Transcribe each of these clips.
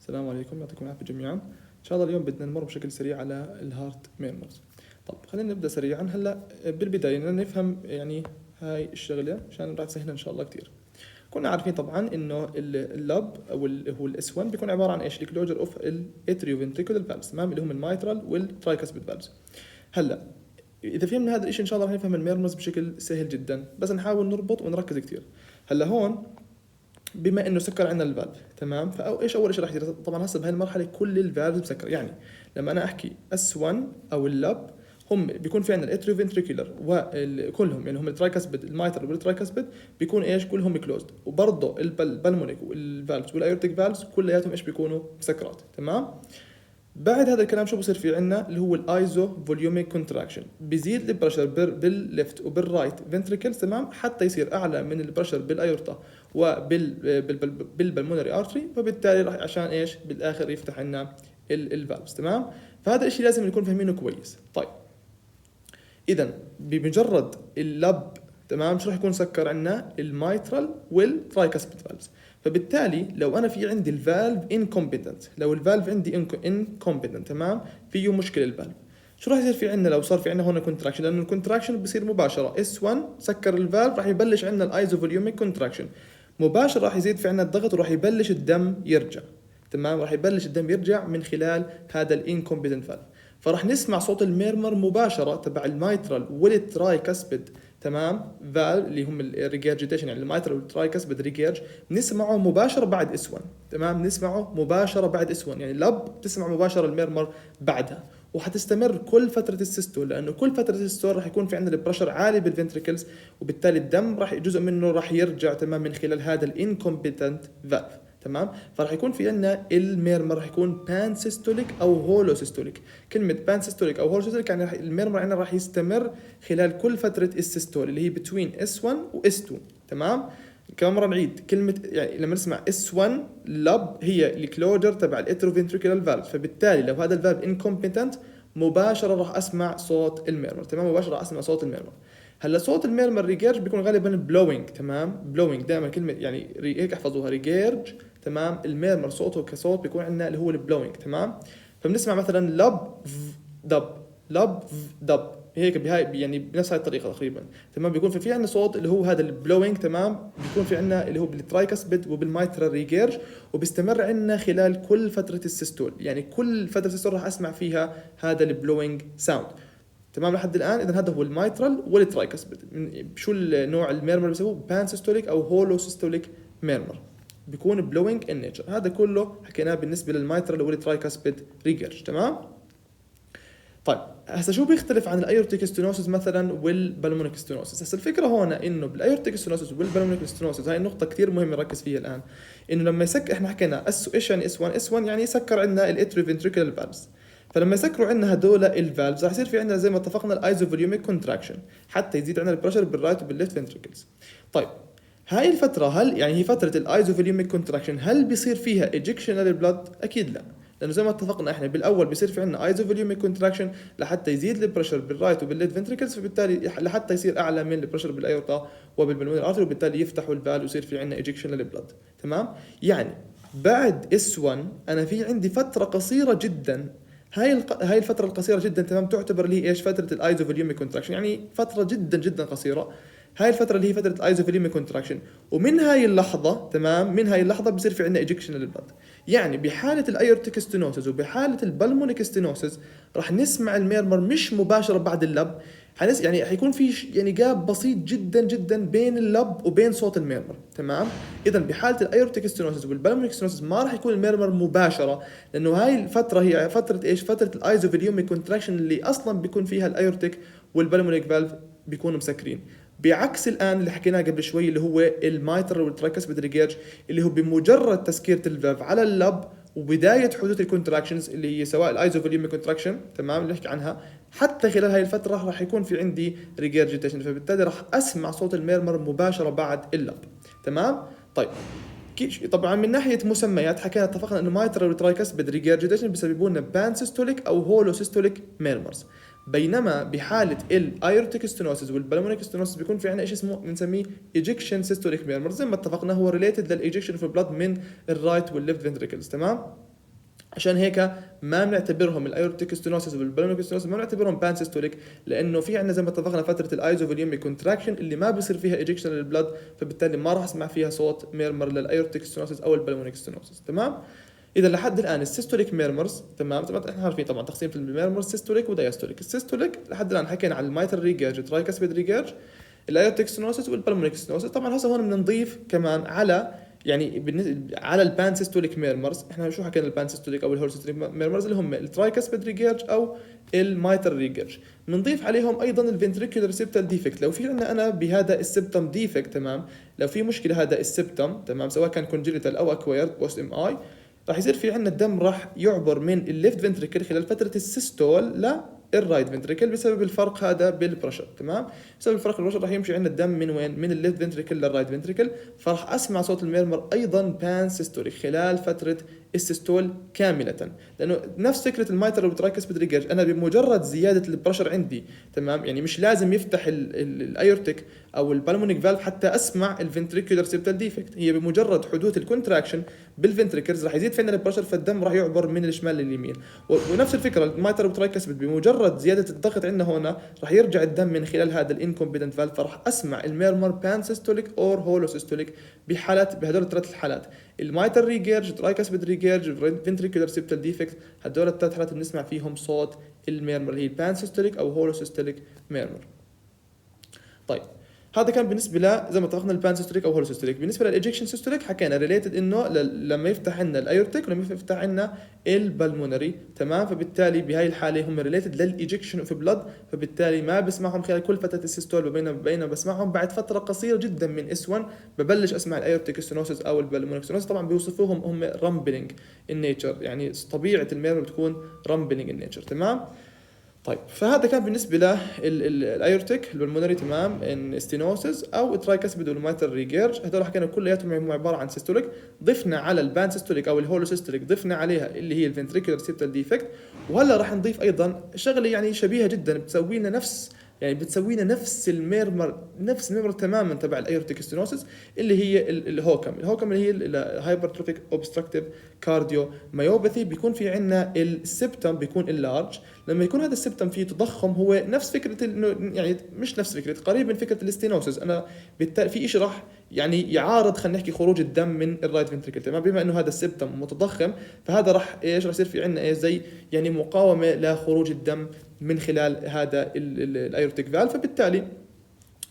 السلام عليكم، يعطيكم العافية جميعا. إن شاء الله اليوم بدنا نمر بشكل سريع على الهارت ميرمرز. طب خلينا نبدأ سريعا. هلا بالبداية بدنا نفهم يعني هاي الشغلة عشان راح تسهلنا إن شاء الله كتير. كنا عارفين طبعا إنه اللب أو هو الاس 1 بيكون عبارة عن إيش؟ الكلوجر أوف الاتريوفنتريكولار فالفز، تمام، اللي هم المايترال والترايكاسبيد فالفز. هلا إذا فهمنا هذا الشيء إن شاء الله راح نفهم الميرمرز بشكل سهل جدا، بس نحاول نربط ونركز كتير. هلا هون بما انه سكر عندنا الفالف، تمام، فاو ايش اول شيء راح يصير؟ طبعا هسه بهاي المرحله كل الفالف مسكر. يعني لما انا احكي اس 1 او اللب، هم بيكون في عندنا الاتريوفنتريكولار وكلهم، يعني هم الترايكاسبيد المايترال والترايكاسبيد بيكون ايش؟ كلهم كلوزد. وبرضه البلمونيك والفالفز والايورتيك فالفز كلياتهم ايش بيكونوا؟ مسكرات، تمام. بعد هذا الكلام شو بصير في عندنا؟ اللي هو الايزو فوليوميك كونتراكشن، بيزيد البريشر بالليفت وبالرايت فنتريكلز، تمام، حتى يصير اعلى من البريشر بالايورتا وبالبلمونري ارتري، فبالتالي راح عشان ايش؟ بالاخر يفتح لنا الفالفز، تمام. فهذا الشيء لازم نكون فاهمينه كويس. طيب اذا بمجرد اللب، تمام، شو راح يكون سكر عندنا؟ المايترال والترايكاسبيد فالفز. فبالتالي لو انا في عندي الفالف انكومبتنت، لو الفالف عندي انكومبتنت، تمام، فيه مشكله الفالف، شو راح يصير في عندنا لو صار في عندنا هون كونتراكشن؟ لانه الكونتراكشن بصير مباشره. اس 1 سكر الفالف، راح يبلش عندنا الايزوفوليوميك كونتراكشن مباشره، راح يزيد في عندنا الضغط وراح يبلش الدم يرجع، تمام، راح يبلش الدم يرجع من خلال هذا الانكومبتنت فالف. فراح نسمع صوت الميرمر مباشره تبع المايترال والترايكاسبيد، تمام، فالف اللي هم الريجيرجيتيشن، يعني المايترال والترايكاسبيد ريجيرج، نسمعه مباشره بعد اس 1، تمام، نسمعه مباشره بعد اس 1. يعني لب تسمع مباشره الميرمر بعدها، وحتستمر كل فتره السيستول، لانه كل فتره السيستول راح يكون في عندنا البريشر عالي بالفنتريكلز، وبالتالي الدم راح جزء منه راح يرجع، تمام، من خلال هذا الانكومبتنت فالف، تمام. فراح يكون في عندنا الميرمر راح يكون بان سيستوليك او هولو سيستوليك. كلمه بان سيستوليك او هولو سيستوليك يعني الميرمر عندنا راح يستمر خلال كل فتره السيستول اللي هي بتوين اس 1 واس 2، تمام. كمان مره نعيد كلمه، يعني لما نسمع اس 1 لب هي الكلوجر تبع الاتروفنتريكولار فالف، فبالتالي لو هذا الفالف انكومبتنت مباشره راح اسمع صوت الميرمر، تمام، مباشره راح اسمع صوت الميرمر. هلا صوت الميرمر ريجيرج بيكون غالبا بلوينج، تمام، بلوينج دائما كلمه يعني هيك احفظوها، ريجيرج، تمام. الميرمر صوته كصوت بيكون عندنا اللي هو البلوينج، تمام. فبنسمع مثلا لب دب، لب دب، هيك بهاي يعني بنفس هاي الطريقه تقريبا، تمام. بيكون في عندنا صوت اللي هو هذا البلوينج، تمام، بيكون في عندنا اللي هو بالترايكاسبيد وبالمايترال ريجيرج، وبيستمر عندنا خلال كل فتره السيستول. يعني كل فتره السيستول راح اسمع فيها هذا البلوينج ساوند، تمام، لحد الان. اذا هذا هو المايترال والترايكاسبيد. شو النوع الميرمر اللي بيسموه؟ بان سيستوليك او هولو سيستوليك ميرمر، بيكون بلوينج ان نيتشر. هذا كله حكيناه بالنسبه للمايترال والترايكاسبيد ريجيرج، تمام. طيب هسه شو بيختلف عن الايورتيك ستينوسيس مثلا والبلمونيك ستينوسيس؟ هسه الفكره هون انه بالايورتيك ستينوسيس والبلمونيك ستينوسيس، هاي النقطه كثير مهمه نركز فيها الان، انه لما احنا حكينا ايش يعني اس 1؟ اس 1 يعني يسكر عندنا الاتريوفنتريكولار فالفز. فلما يسكروا عندنا هدول الفالفز راح يصير في عندنا زي ما اتفقنا الايزوفوليوميك كونتراكشن، حتى يزيد عندنا البريشر بالرايت وبالليفت فنتريكلز. طيب هاي الفتره، هل يعني هي فتره الايزوفوليوميك كونتراكشن هل بيصير فيها ايجكشن للبلد؟ اكيد لا، لانه زي ما اتفقنا احنا بالاول بيصير في عندنا ايزوفوليوميك كونتراكشن لحتى يزيد البريشر بالرايت وبالليفت فنتريكلز، فبالتالي لحتى يصير اعلى من البريشر بالايورتا وبالبلمونري ارتري، وبالتالي يفتحوا الفالف ويصير في عندنا ايجكشن للبلد، تمام. يعني بعد اس 1 انا في عندي فتره قصيره جدا، هاي الفتره القصيره جدا، تمام، تعتبر اللي هي ايش؟ فتره الايزوفوليوميك كونتراكشن، يعني فتره جدا جدا قصيره. هاي الفتره اللي هي فتره الايزوفوليوميك كونتراكشن، ومن هاي اللحظه، تمام، من هاي اللحظه بصير في عندنا ايجكشن للبلد. يعني بحاله الايورتيك ستينوسيس وبحاله البلمونيك ستينوسيس راح نسمع الميرمر مش مباشره بعد اللب، يعني حيكون في يعني جاب بسيط جدا جدا بين اللب وبين صوت الميرمر، تمام. اذا بحاله الايورتيك ستينوسيس والبلمونيك ستينوسيس ما راح يكون الميرمر مباشره، لانه هاي الفتره هي فتره ايش؟ فتره الايزوفوليوميك كونتراكشن اللي اصلا بيكون فيها الايورتيك والبلمونيك فالف بيكونوا مسكرين. بعكس الان اللي حكيناه قبل شوي اللي هو المايترال والترايكاسبيد ريجيرج، اللي هو بمجرد تسكيره الفالف على اللب وبدايه حدوث الكونتراكشنز اللي هي سواء الايزوفوليوميك كونتراكشن، تمام، اللي نحكي عنها، حتى خلال هاي الفتره راح يكون في عندي ريجيرجيتيشن، فبالتالي راح اسمع صوت الميرمر مباشره بعد اللب، تمام. طيب طبعا من ناحيه مسميات حكينا اتفقنا انه مايترال والترايكاسبيد ريجيرجيتيشن بيسببوا لنا بان سيستوليك او هولو سيستوليك ميرمرز، بينما بحاله الايورتيك ستينوسيس والبلمونيك ستينوسيس بيكون في عندنا شيء اسمه بنسميه ايجكشن سيستوليك ميرمر، زي ما اتفقنا هو ريليتد للايجكشن في البلد من الرايت والليفت فنتريكلز، تمام. عشان هيك ما بنعتبرهم الايورتيك ستينوسيس والبالمونيك ستينوسيس ما بنعتبرهم بانسيستوليك، لانه في عندنا زي ما اتفقنا فتره الايزوفوليوميك كونتراكشن اللي ما بصير فيها ايجكشن للبلد، فبالتالي ما راح اسمع فيها صوت ميرمر للايورتيك ستينوسيس او البالمونيك ستينوسيس. تمام. اذا لحد الان السيستوليك ميرمرز، تمام، احنا عارفين طبعا تقسيم في الميرمرز سيستوليك ودايستوليك. السيستوليك لحد الان حكينا عن الميتر ريجيرج، ترايكاسبيد ريجيرج، الايورتيك ستينوسيس والبالمونيك ستينوسيس. طبعا هسه هون بدنا نضيف كمان على يعني بالنسبه على البانسيستوليك ميرمرز، احنا شو حكينا البانسيستوليك او الهولسيستوليك ميرمرز اللي هم الترايكاسبيد ريجيرج او المايتر ريجيرج، بنضيف عليهم ايضا الفنتريكولار سيبتال ديفكت. لو في عندنا انا بهذا السبتم ديفكت، تمام، لو في مشكله هذا السبتم، تمام، سواء كان كونجنتال او اكوايرد بوست ام اي، راح يصير في عندنا الدم راح يعبر من الليفت فنتريكل خلال فتره السيستول الرايت فنتريكل بسبب الفرق هذا بالبريشر. تمام، بسبب الفرق بالبريشر راح يمشي عندنا الدم من وين؟ من الليفت فنتريكل للرايت فنتريكل، فراح اسمع صوت الميرمر ايضا بان سيستوليك خلال فتره السيستول كامله، لانه نفس فكره المايتر والترايكاسبيد ريجيرج، انا بمجرد زياده البريشر عندي، تمام، يعني مش لازم يفتح الايورتيك او البالمونيك فالف حتى اسمع الفنتريكولار سيبتال ديفكت، هي بمجرد حدوث الكونتراكشن بالفنتريكلز راح يزيد فينا البريشر، فالدم راح يعبر من الشمال لليمين. ونفس الفكره المايتر والترايكاسبيد، بمجرد زياده الضغط عندنا هنا راح يرجع الدم من خلال هذا الانكومبتنت فالف، فراح اسمع الميرمر بان سيستوليك اور هولو سيستوليك بحالات، بهدول الثلاث الحالات، المايتر ريجيرج، ترايكاسبيد ريجيرج، فنتريكولار سيبتال ديفكت، هدول الثلاث حالات بنسمع فيهم صوت الميرمر اللي هي بان سيستوليك او هولو سيستوليك ميرمر. طيب هذا كان بالنسبه زي ما اتفقنا البان سيستوليك او هولو سيستوليك. بالنسبه للايجكشن سيستوليك حكينا ريليتد انه لما يفتح لنا الايورتيك ولما يفتح لنا البلمونري، تمام، فبالتالي بهاي الحاله هم ريليتد للايجكشن اوف بلد، فبالتالي ما بسمعهم خلال كل فتره السيستول، بينما بسمعهم بعد فتره قصيره جدا من اس 1 ببلش اسمع الايورتيك ستينوسيس او البلمونريك ستينوسيس. طبعا بيوصفوهم هم رامبلينج النيتشر، يعني طبيعه الميرمر بتكون رامبلينج النيتشر. تمام. طيب فهذا كان بالنسبه للايورتيك البلمونري، تمام، ان ستينوسيس او ترايكاسبيد والمايتر ريجيرج، هذول حكينا كلياتهم هم عباره عن سيستوليك. ضفنا على البان سيستوليك او الهولو سيستوليك ضفنا عليها اللي هي الفنتريكولار سيبتال ديفكت، وهلا راح نضيف ايضا شغله يعني شبيهه جدا بتسوي لنا نفس الميرمر تماما تبع الايورتيك ستينوسيس، اللي هي الهوكم اللي هي الهايبرتروفيك اوبستراكتيف كارديو مايوباثي. بيكون في عندنا السبتم بيكون اللارج، لما يكون هذا السبتم فيه تضخم هو نفس فكره انه يعني مش نفس فكره، قريب من فكره الاستينوسيس. انا بالتالي في شيء راح يعني يعارض خلينا نحكي خروج الدم من الرايت فنتريكل، تمام، بما انه هذا السبتم متضخم، فهذا راح راح يصير في عندنا زي يعني مقاومه لخروج الدم من خلال هذا الايورتيك فالف، فبالتالي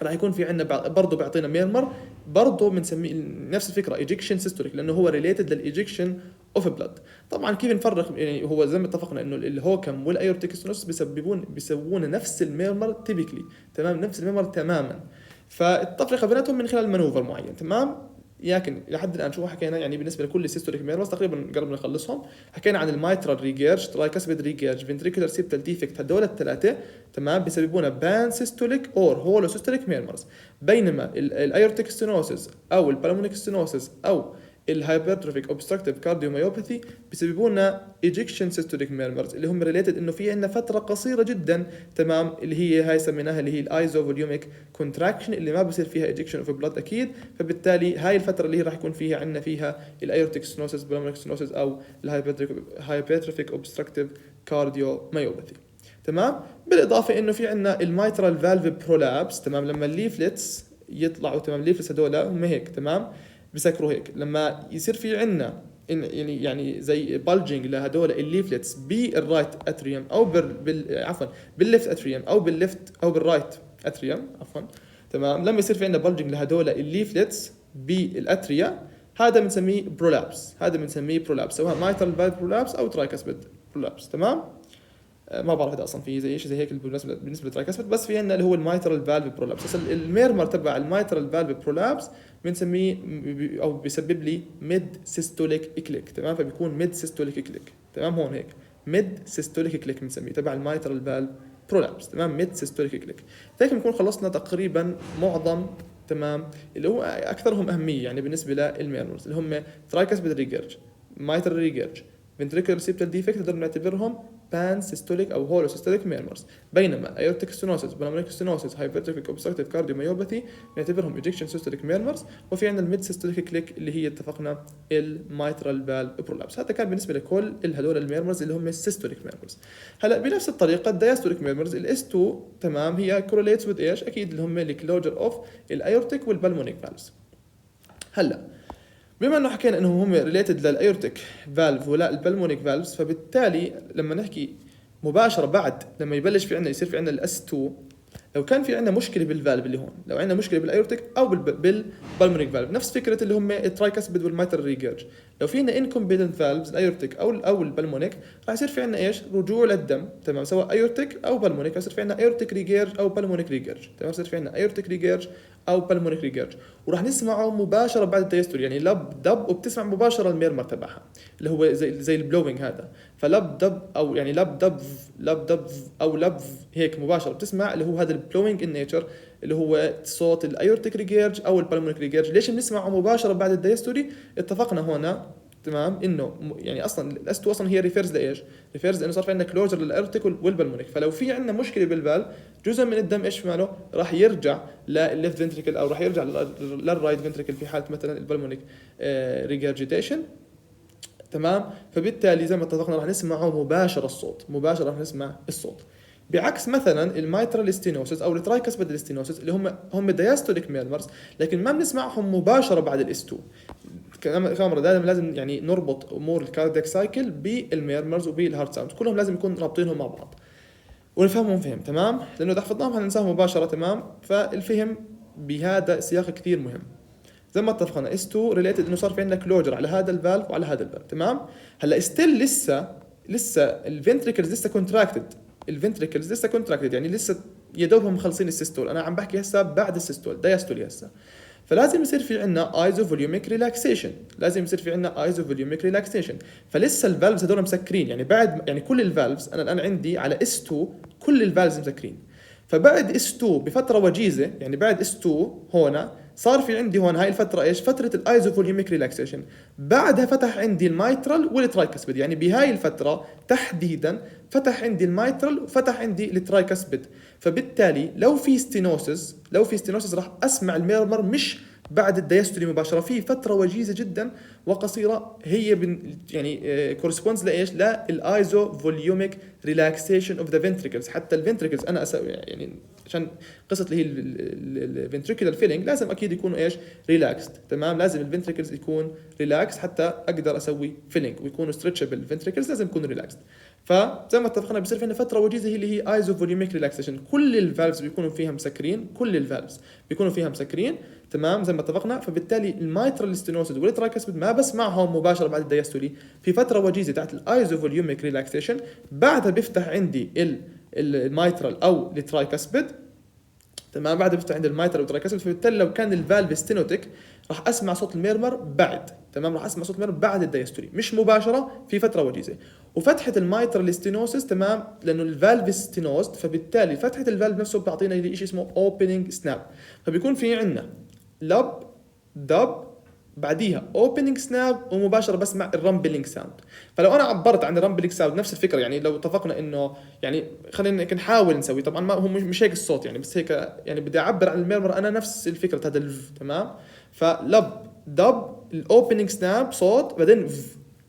راح يكون في عندنا برضه بيعطينا ميرمر برضه بنسميه نفس الفكره ايجكشن سيستوليك، لانه هو ريليتد للايجكشن اوف بلاد. طبعا كيف نفرق؟ يعني هو زي ما اتفقنا انه الهوكم والايورتيك ستينوسيس بيسوون نفس الميرمر تيبيكلي، تمام، نفس الميرمر تماما، فالتفرقه بيناتهم من خلال مانوفر معين. تمام. لكن لحد الان شو حكينا؟ يعني بالنسبه لكل سيستوليك ميرمرز تقريبا قربنا نخلصهم. حكينا عن المايترال ريجيرج، ترايكاسبيد ريجيرج، فنتريكولار سيبتال ديفكت، هدول الثلاثه، تمام، بيسببونا بان سيستوليك اور هولو سيستوليك ميرمرز، بينما الايورتيك ستينوسيس او البالمونيك ستينوسيس او الهايبرتروفيك اوبستراكتيف كارديوميوباثي بيسببوا لنا ايجكشن سيستوليك ميرمرز، اللي هم ريليتد انه في عندنا فتره قصيره جدا، تمام، اللي هي هاي سميناها اللي هي الايزوفوليوميك كونتراكشن، اللي ما بصير فيها ايجكشن اوف بلاد اكيد، فبالتالي هاي الفتره اللي هي راح يكون فيها عندنا فيها الايورتيك ستينوسيس، بالمونيك ستينوسيس او الهايبرتروفيك اوبستراكتيف كارديوميوباثي. تمام. بالاضافه انه في عندنا الميترال فالف برولابس، تمام، لما الليفلتس يطلعوا، تمام، الليفلتس هذول هم هيك، تمام، بسكروا هيك، لما يصير في عندنا يعني زي بالجينج لهدول الليفلتس بالرايت اتريوم او عفوا بالليفت اتريوم او بالرايت اتريوم عفوا، تمام، لما يصير في عندنا بالجينج لهدول الليفلتس بالاتريا، هذا بنسميه برولابس، سواء مايترال فالف برولابس او ترايكاسبيد برولابس. تمام. ما بعرف اذا اصلا في شيء زي هيك بالنسبه للترايكاسبيد، بس في عندنا اللي هو المايترال فالف برولابس. هسه الميرمر تبع المايترال فالف برولابس بنسميه او بيسبب لي ميد سيستوليك اكليك، تمام، فبيكون ميد سيستوليك اكليك، تمام، هون هيك ميد سيستوليك اكليك بنسميه تبع المايترال فالف برولابس، تمام، ميد سيستوليك اكليك. هيك بنكون خلصنا تقريبا معظم، تمام، اللي هو اكثرهم اهميه يعني بالنسبه للميرمرز، اللي هم ترايكاسبيد ريجيرج، مايترال ريجيرج، ventricular septal defect نقدر نعتبرهم pan systolic او hollow systolic murmurs، بينما aortic stenosis pulmonary stenosis hypertrophic obstructive cardiomyopathy نعتبرهم ejection systolic murmurs. وفي عندنا الميد systolic click اللي هي اتفقنا الميترال valve prolapse. هذا كان بالنسبه لكل هذول الميرمرز اللي هم systolic murmurs. هلا بنفس الطريقه diastolic murmurs الاس 2 تمام هي correlates with ايش؟ اكيد اللي هم الكلوجر اوف الايورتيك والبلمونيك فالفز. هلا بما انه حكينا انهم هم ريليتد للايورتيك فالف ولا البلمونيك فالفز، فبالتالي لما نحكي مباشره بعد لما يبلش في عندنا يصير في عندنا الاس 2، لو كان في عندنا مشكله بالفالف اللي هون، لو عندنا مشكله بالايورتيك او بالبلمونيك فالف، نفس فكره اللي هم الترايكاسبيد والميترال ريجيرج، لو في عندنا انكومبيتنت فالفز الايورتيك او البلمونيك راح يصير في عندنا ايش؟ رجوع للدم، تمام، سواء ايورتيك او بالمونيك، يصير في عندنا ايورتيك ريجيرج او بالمونيك ريجيرج، تمام، يصير في عندنا ايورتيك ريجيرج او بالمونيك ريجيرج، وراح نسمعه مباشره بعد الديستول، يعني لب دب وبتسمع مباشره الميرمر تبعها اللي هو زي البلوينج هذا، فلب دب او يعني لب دب او لب هيك مباشره بتسمع اللي هو هذا البلوينج ان نيتشر اللي هو صوت الايورتيك ريجيرج او البلمونيك ريجيرج. ليش بنسمعه مباشره بعد الديستولي؟ اتفقنا هنا تمام انه يعني اصلا الاس 2 اصلا هي ريفيرز لايش؟ ريفيرز انه صار في عندنا كلوجر للايورتيك والبلمونيك، فلو في عندنا مشكله بالفالف جزء من الدم ايش ماله؟ راح يرجع للليفت فنتريكل او راح يرجع للرايت فنتريكل في حاله مثلا البلمونيك ريجيرجيتيشن، تمام. فبالتالي زي ما اتفقنا راح نسمعه مباشره الصوت، مباشره راح نسمع الصوت، بعكس مثلا الميترال ستينوسيس او الترايكاسبيد ستينوسيس اللي هم دياستوليك ميرمرز، لكن ما بنسمعهم مباشره بعد الاس 2. كاميرا لازم يعني نربط امور الكاردياك سايكل بالميرمرز وبالهارت ساوند، كلهم لازم يكون رابطينهم مع بعض ونفهمهم فهم، تمام، لانه اذا حفظناهم حننساهم مباشره، تمام. فالفهم بهذا السياق كثير مهم. زي ما اتفقنا اس 2 ريليتد انه صار في عندنا كلوجر على هذا الفالف وعلى هذا الفالف، تمام. هلا ستيل لسه الفنتريكلز لسه كونتراكتد يعني لسه يا دوبهم مخلصين السيستول، انا عم بحكي هسه بعد السيستول دايستول هسه، فلازم يصير في عندنا ايزوفوليوميك ريلاكسيشن، فلسه الفالفز هذول مسكرين، يعني بعد يعني كل الفالفز انا الان عندي على اس 2 كل الفالفز مسكرين، فبعد اس 2 بفتره وجيزه، يعني بعد اس 2 هنا صار في عندي هون هاي الفتره ايش؟ فتره الايزوفوليوميك ريلاكسيشن، بعدها فتح عندي الميترال والترايكاسبيد، يعني بهاي الفتره تحديدا فتح عندي الميترال وفتح عندي الترايكاسبيد. فبالتالي لو في ستينوسز راح اسمع الميرمر مش بعد الدياستولي مباشره، في فتره وجيزه جدا وقصيره هي يعني كورسبوندز لايش؟ للايزو فوليوميك ريلاكسيشن اوف ذا فنتريكلز. حتى الفنتريكلز انا يعني عشان قصه اللي هي الفنتريكولار فيلينج لازم اكيد يكونوا ايش؟ ريلاكسد، تمام، لازم الفنتريكلز يكون ريلاكس حتى اقدر اسوي فيلينج، ويكونوا ستريتشبل الفنتريكلز لازم يكونوا ريلاكسد. فزي ما اتفقنا بيصير في عندنا فتره وجيزه هي اللي هي ايزو فوليوميك ريلاكسيشن، كل الفالفز بيكونوا فيها مسكرين، تمام، زي ما اتفقنا. فبالتالي الميترال ستينوسيس والترايكاسبيد ما بسمعهم مباشره بعد الدياستولي، في فتره وجيزه تحت الايزو فوليوميك ريلاكسيشن، بعدها بيفتح عندي الميترال او الترايكاسبيد، تمام، بعدها بيفتح عند الميترال والترايكاسبيد. فبالتالي لو كان الفالف ستينوتيك راح اسمع صوت الميرمر بعد، تمام، راح اسمع صوت الميرمر بعد الدياستولي مش مباشره في فتره وجيزه. وفتحه الميترال ستينوسيس، تمام، لانه الفالف ستينوست، فبالتالي فتحه الفالف نفسه بتعطينا شيء اسمه اوبننج سناب، فبيكون في عندنا لب دب بعديها اوبننج سناب ومباشره بسمع الرامبلينج ساوند. فلو انا عبرت عن الرامبلينج ساوند نفس الفكره، يعني لو اتفقنا انه يعني خلينا نحاول نسوي، طبعا ما هو مش هيك الصوت يعني، بس هيك يعني بدي اعبر عن الميرمر انا نفس الفكره هذا تمام. فلب دب الاوبننج سناب صوت، بعدين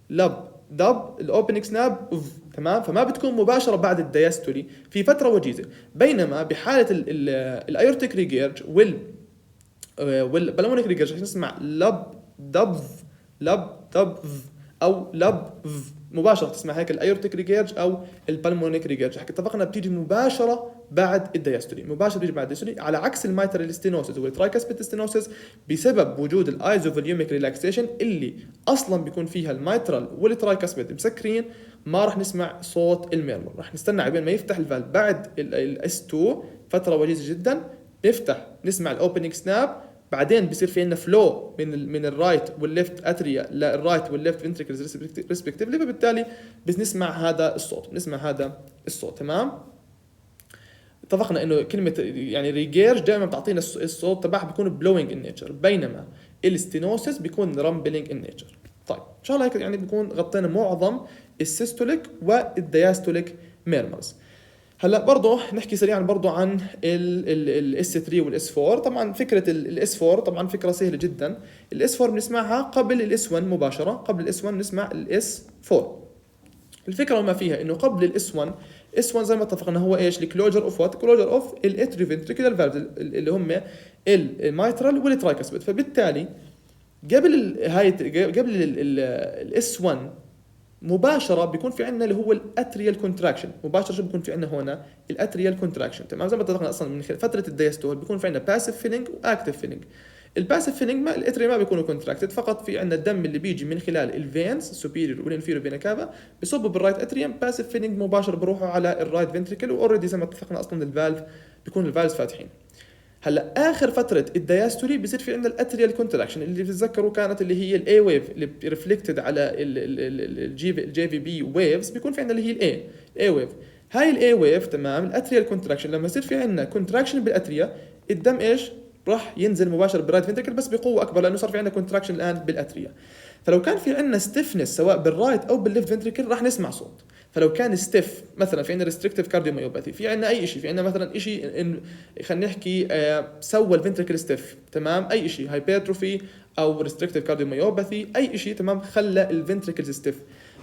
لب دب الاوبننج سناب تمام، فما بتكون مباشره بعد الدياستولي، في فتره وجيزه. بينما بحاله الايورتيك ريجيرج والبلمونيك ريجيرج نسمع لب دب او لب مباشره، تسمع هيك الايورتيك ريجيرج او البلمونيك ريجيرج، اتفقنا بتيجي مباشره بعد الدياستولي، على عكس الميترال ستينوسيس والترايكاسبيد ستينوسيس بسبب وجود الايزوفوليوميك ريلاكسيشن اللي اصلا بيكون فيها الميترال والترايكاسبيد مسكرين، ما راح نسمع صوت الميرمر، راح نستنى عبين ما يفتح الفالف بعد الاس 2 فتره وجيزه جدا، نفتح نسمع الاوبننج سناب، بعدين بيصير في عندنا فلو من الرايت والليفت اتريا للرايت والليفت فنتريكلز ريسبكتيفلي، فبالتالي بنسمع هذا الصوت، تمام. اتفقنا انه كلمه يعني ريجيرج دائما بتعطينا الصوت تبعها بيكون بلوينج ان نيتشر، بينما الستينوسيس بيكون رامبلينج ان نيتشر. طيب ان شاء الله هيك يعني بكون غطينا معظم السيستوليك والدياستوليك ميرمرز. هلا برضه نحكي سريعا برضه عن الاس 3 والاس 4. طبعا فكره الاس 4 طبعا فكره سهله جدا. الاس 4 بنسمعها قبل الاس 1 مباشره، قبل الاس 1 بنسمع الاس 4. الفكره وما فيها انه قبل الاس 1، اس 1 زي ما اتفقنا هو ايش؟ الكلوجر اوف وات؟ كلوجر اوف الاتريوفنتريكولار فالفز اللي هم الميترال والترايكاسبيد. فبالتالي قبل الاس 1 مباشره بيكون في عندنا اللي هو الاتريال كونتراكشن. مباشره شو بيكون في عندنا هنا؟ الاتريال كونتراكشن. تمام زي ما اتفقنا اصلا من خلال فتره الدياستول بيكون في عندنا باسيف فيلينج واكتيف فيلينج. الباسيف فيلينج ما الاتريا ما بيكونوا كونتراكتد، فقط في عندنا الدم اللي بيجي من خلال الفينز السوبيريور والانفيريور فينا كافا بصب بالرايت اتريوم. باسيف فيلينج مباشر بروحوا على الرايت فنتريكل، واوريدي زي ما اتفقنا اصلا الفالف بيكون الفالفز فاتحين. هلا اخر فتره الدياستولي بصير في عندنا الاتريال كونتراكشن اللي بتتذكروا كانت اللي هي الاي ويف اللي ريفلكتد على الجي في بي ويفز. بيكون في عندنا اللي هي الاي ويف. هاي الاي ويف تمام الاتريال كونتراكشن لما يصير في عندنا كونتراكشن بالاتريا الدم ايش راح ينزل مباشر بالرايت فنتركل بس بقوه اكبر لانه صار في عندنا كونتراكشن الان بالاتريا. فلو كان في عندنا ستيفنس سواء بالرايت او بالليفت فنتركل راح نسمع صوت. فلو كان ستيف مثلا في عندنا ريستريكتيف كارديوميوباثي، في عندنا اي شيء، في عندنا مثلا شيء خلينا نحكي سوى الفنتركل ستيف تمام، اي شيء هايبرتروفي او ريستريكتيف كارديوميوباثي اي شيء تمام خلى الفنتركل ستيف.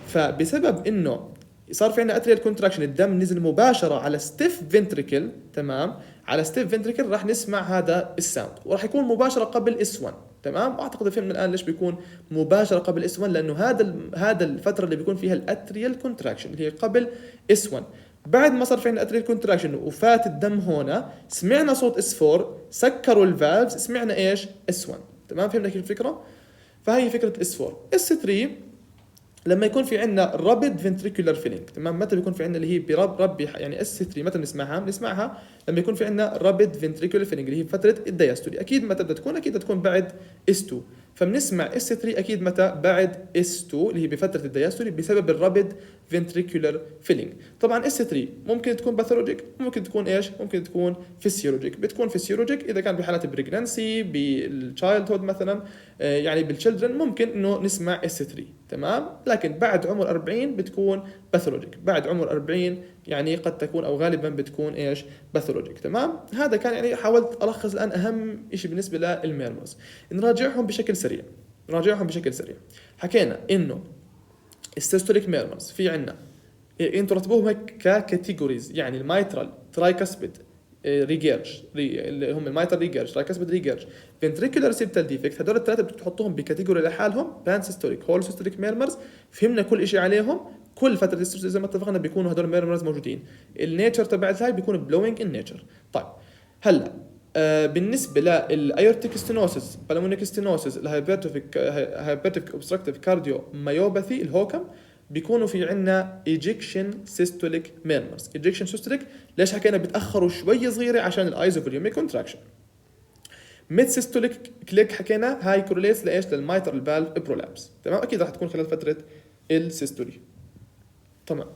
فبسبب انه صار في عندنا اتريال كونتراكشن الدم نزل مباشره على ستيف فنتركل تمام، على ستيف فنتركل راح نسمع هذا الساوند وراح يكون مباشره قبل اس 1 تمام. واعتقد فهمنا الان ليش بيكون مباشره قبل اس 1 لانه هذا الفتره اللي بيكون فيها الاتريال كونتراكشن اللي هي قبل اس 1. بعد ما صار في عندنا اتريال كونتراكشن وفات الدم هنا سمعنا صوت اس 4 سكروا الفالفز سمعنا ايش؟ اس 1 تمام. فهمنا كيف الفكره؟ فهي فكره اس 4. اس 3 لما يكون في عندنا رابيد فنتريكولار فيلينج تمام. متى بيكون في عندنا اللي هي برب يعني اس 3 متى بنسمعها لما يكون في عندنا رابيد فنتريكولار فيلينج اللي هي فتره الدياستولي. اكيد متى بدها تكون؟ اكيد تكون بعد اس 2. فبنسمع اس 3 اكيد متى؟ بعد اس 2 اللي هي بفتره الدياستولي بسبب الرابيد فنتريكولار فيلينج. طبعا اس 3 ممكن تكون باثولوجيك، ممكن تكون ايش؟ ممكن تكون فيسيولوجيك. بتكون فيسيولوجيك اذا كان بحالات البريجنانسي بالتشايلد هود مثلا يعني بالتشيلدرن ممكن انه نسمع اس 3 تمام. لكن بعد عمر 40 بتكون باثولوجيك. بعد عمر 40 يعني قد تكون او غالبا بتكون ايش؟ باثولوجيك تمام. هذا كان يعني حاولت الخص الان اهم شيء بالنسبه للميرمرز. نراجعهم بشكل سريع. حكينا انه السيستوليك ميرمرز في عندنا انتوا رتبوهم هيك ككاتيجوريز يعني المايترال ترايكاسبيد ريجيرج اللي هم المايترال ريجيرج ترايكاسبيد ريجيرج فنتريكولار سيبتال ديفكت. هدول الثلاثه بدك تحطوهم بكاتيجوري لحالهم. بان سيستوليك هول سيستوليك ميرمرز فهمنا كل شيء عليهم. كل فتره زي ما اتفقنا بيكونوا هدول الميرمرز موجودين. النيتشر تبعت هاي بيكون بلوينج ان نيتشر. طيب هلا بالنسبه للايورتيك ستينوسيس بالمونيك ستينوسيس الهايبرتيك اوبستراكتيف كارديو مايوباثي الهوكم بيكونوا في عنا ايجكشن سيستوليك ميرمرز. ايجكشن سيستوليك ليش حكينا بتاخروا شوي صغيره؟ عشان الايزوفوليوميك كونتراكشن. ميد سيستوليك كليك حكينا هاي كورليتس لايش؟ للمايترال فالف برولابس تمام. اكيد راح تكون خلال فتره السيستولي تمام.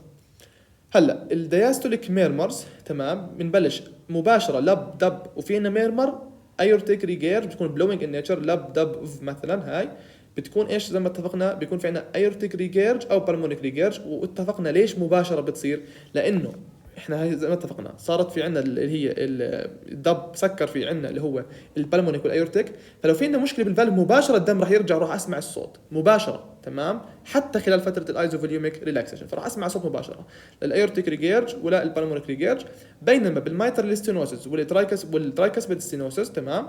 هلا الدياستوليك ميرمرز تمام بنبلش مباشره لب دب وفي عندنا ميرمر ايورتيك ريجيرج بتكون بلوينج ان نيتشر لب دب مثلا. هاي بتكون ايش زي ما اتفقنا بيكون في عندنا ايورتيك ريجيرج او بالمونيك ريجيرج. واتفقنا ليش مباشره بتصير؟ لانه احنا هاي زي ما اتفقنا صارت في عندنا اللي هي الدب سكر في عندنا اللي هو البالمونيك والايورتيك. فلو في عندنا مشكله بالفالف مباشره الدم راح يرجع وراح اسمع الصوت مباشره تمام حتى خلال فتره الايزوفوليوميك ريلاكسيشن. فراح اسمع صوت مباشره للايورتيك ريجيرج ولا البالمونيك ريجيرج. بينما بالمايترال ستينوسيس والترايكاسبيد ستينوسيس تمام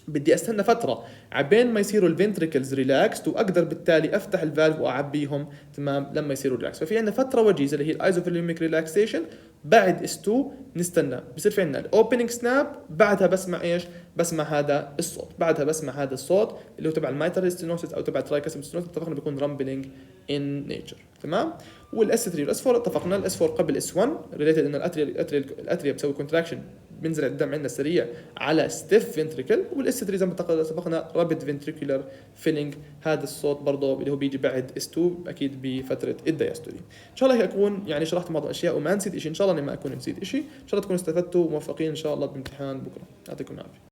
بدي استنى فتره عبين ما يصيروا الفنتريكلز ريلاكس واقدر بالتالي افتح الفالف واعبيهم تمام لما يصيروا ريلاكس. ففي عندنا فتره وجيزه اللي هي الايزوفوليوميك ريلاكسيشن. بعد اس 2 نستنى بصير في عندنا الاوبننج سناب. بعدها بسمع ايش؟ بسمع هذا الصوت. بعدها بسمع هذا الصوت اللي هو تبع المايترال ستينوسيس او تبع الترايكاسبيد ستينوسيس. اتفقنا بيكون رامبلينج ان نيتشر تمام. والاس 3 والاس 4 اتفقنا الاس 4 قبل اس 1 ريليتد ان الاتريا بسوي كونتراكشن بينزل الدم عندنا سريع على ستيف فنتريكل. والاس 3 زي ما اتفقنا رابيد فنتريكولار فيلينج. هذا الصوت برضه اللي هو بيجي بعد اس 2 اكيد بفتره الدياستولي. ان شاء الله هيك اكون يعني شرحت معظم الاشياء وما نسيت شيء. ان شاء الله اني ما اكون نسيت شيء. ان شاء الله تكونوا استفدتوا وموفقين ان شاء الله بامتحان بكره. يعطيكم العافيه.